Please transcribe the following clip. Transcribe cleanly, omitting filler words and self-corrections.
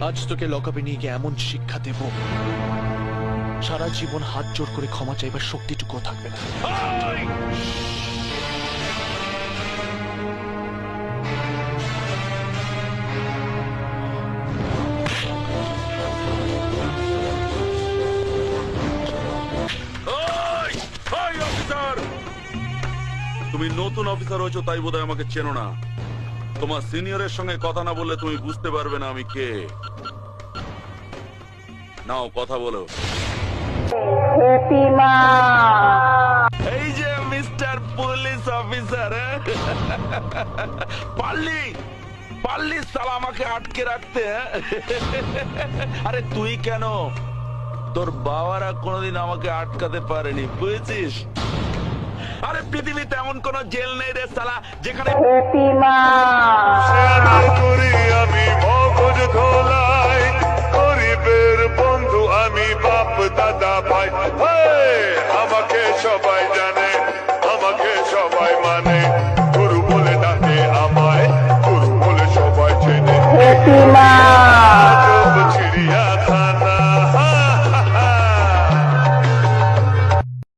আজ তোকে লকআপে নিয়ে গিয়ে এমন শিক্ষা দেব, সারা জীবন হাত জোর করে ক্ষমা চাইবার শক্তিটুকু থাকবে না। তুমি নতুন অফিসার হয়েছো তাই বোধহয় আমাকে চেনো না। তোমার সিনিয়রের সঙ্গে কথা না বললে তুমি বুঝতে পারবে না আমি কে। নাও কথা বলো। এই যে মিস্টার পুলিশ অফিসার, পারলি সালা আমাকে আটকে রাখতে। আরে তুই কেন, তোর বাবারা কোনোদিন আমাকে আটকাতে পারেনি, বুঝেছিস? আরে পৃথিবীতে এমন কোন জেল নেই রে সালা যেখানে আমি মগজ ধোলাই গরিবের বন্ধু, আমি বাপ দাদা ভাই। আমাকে সবাই জানে, আমাকে সবাই মানে, গুরু বলে ডাকে আমায়, গুরু বলে সবাই চেনে।